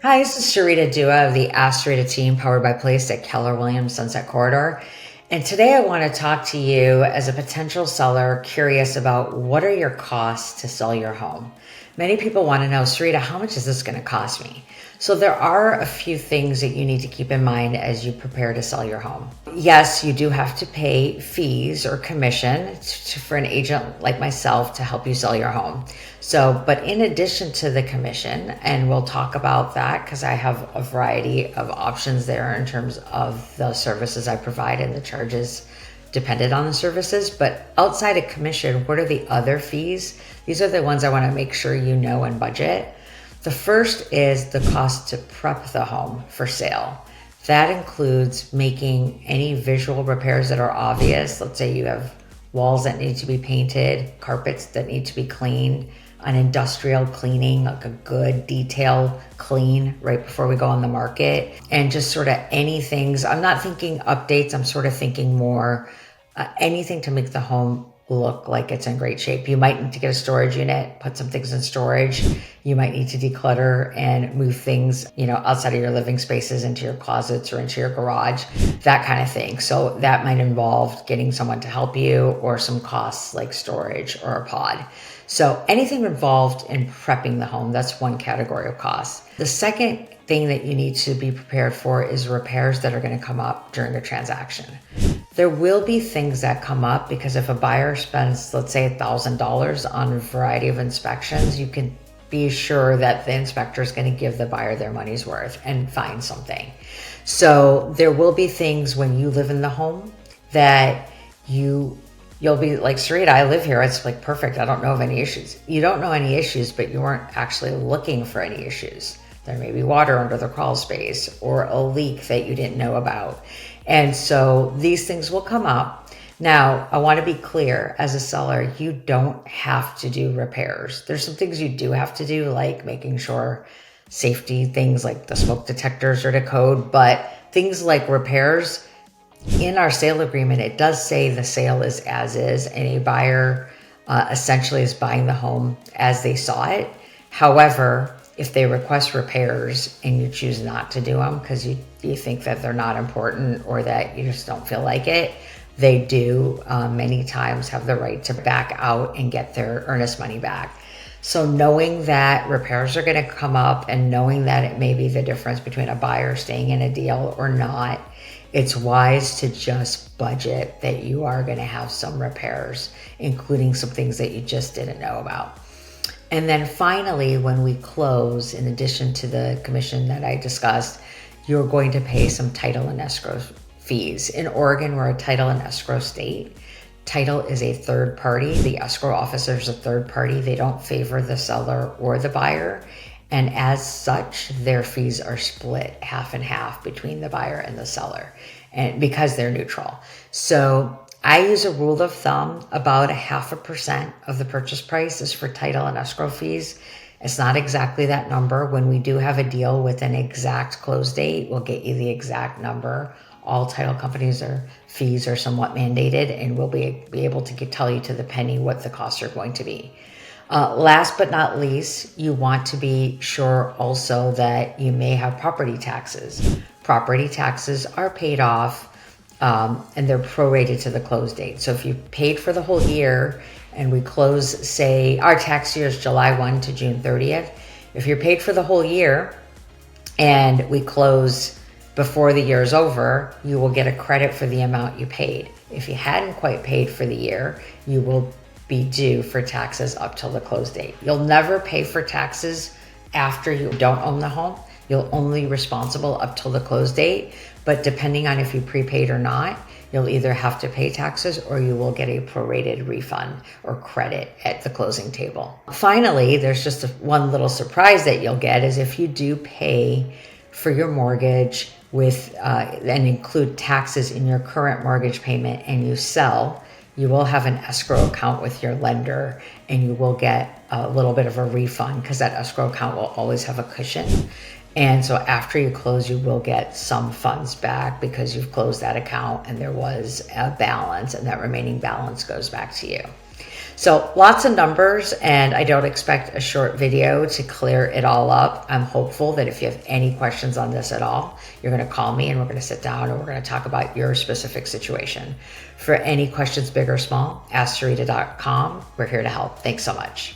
Hi, this is Sarita Dua of the Ask Sarita team powered by Place at Keller Williams Sunset Corridor. And today I want to talk to you as a potential seller curious about what are your costs to sell your home. Many people want to know, Sarita, how much is this going to cost me? So there are a few things that you need to keep in mind as you prepare to sell your home. Yes, you do have to pay fees or commission for an agent like myself to help you sell your home. So, but in addition to the commission, and we'll talk about that because I have a variety of options there in terms of the services I provide and the charges dependent on the services. But outside of commission, what are the other fees? These are the ones I want to make sure you know and budget. The first is the cost to prep the home for sale. That includes making any visual repairs that are obvious. Let's say you have walls that need to be painted, carpets that need to be cleaned, an industrial cleaning, like a good detail clean right before we go on the market, and just sort of any things. I'm not thinking updates. I'm sort of thinking more anything to make the home look like it's in great shape. You might need to get a storage unit, put some things in storage. You might need to declutter and move things, outside of your living spaces into your closets or into your garage, that kind of thing. So that might involve getting someone to help you or some costs like storage or a pod. So anything involved in prepping the home, that's one category of costs. The second thing that you need to be prepared for is repairs that are going to come up during a transaction. There will be things that come up because if a buyer spends, let's say $1,000 on a variety of inspections, you can be sure that the inspector is going to give the buyer their money's worth and find something. So there will be things when you live in the home that you'll be like, Sarita, I live here. It's like perfect. I don't know of any issues. You don't know any issues, but you weren't actually looking for any issues. There may be water under the crawl space or a leak that you didn't know about. And so these things will come up. Now, I want to be clear, as a seller, you don't have to do repairs. There's some things you do have to do, like making sure safety things like the smoke detectors are to code, but things like repairs, in our sale agreement, it does say the sale is as is, and a buyer essentially is buying the home as they saw it. However, if they request repairs and you choose not to do them because you think that they're not important or that you just don't feel like it, they do many times have the right to back out and get their earnest money back. So knowing that repairs are going to come up and knowing that it may be the difference between a buyer staying in a deal or not, it's wise to just budget that you are going to have some repairs, including some things that you just didn't know about. And then finally, when we close, in addition to the commission that I discussed, you're going to pay some title and escrow fees. In Oregon, we're a title and escrow state. Title is a third party. The escrow officer is a third party. They don't favor the seller or the buyer. And as such, their fees are split half and half between the buyer and the seller, and because they're neutral. So I use a rule of thumb, about 0.5% of the purchase price is for title and escrow fees. It's not exactly that number. When we do have a deal with an exact close date, we'll get you the exact number. All title companies or fees are somewhat mandated, and we'll be able to tell you to the penny what the costs are going to be. Last but not least, you want to be sure also that you may have property taxes. Property taxes are paid off and they're prorated to the close date. So if you paid for the whole year and we close, say our tax year is July 1 to June 30th. If you're paid for the whole year and we close before the year is over, you will get a credit for the amount you paid. If you hadn't quite paid for the year, you will be due for taxes up till the close date. You'll never pay for taxes after you don't own the home. You'll only be responsible up till the close date, but depending on if you prepaid or not, you'll either have to pay taxes or you will get a prorated refund or credit at the closing table. Finally, there's just one little surprise that you'll get is if you do pay for your mortgage with and include taxes in your current mortgage payment and you sell, you will have an escrow account with your lender and you will get a little bit of a refund because that escrow account will always have a cushion. And so after you close, you will get some funds back because you've closed that account and there was a balance and that remaining balance goes back to you. So lots of numbers, and I don't expect a short video to clear it all up. I'm hopeful that if you have any questions on this at all, you're going to call me and we're going to sit down and we're going to talk about your specific situation. For any questions, big or small, ask Sarita.com. We're here to help. Thanks so much.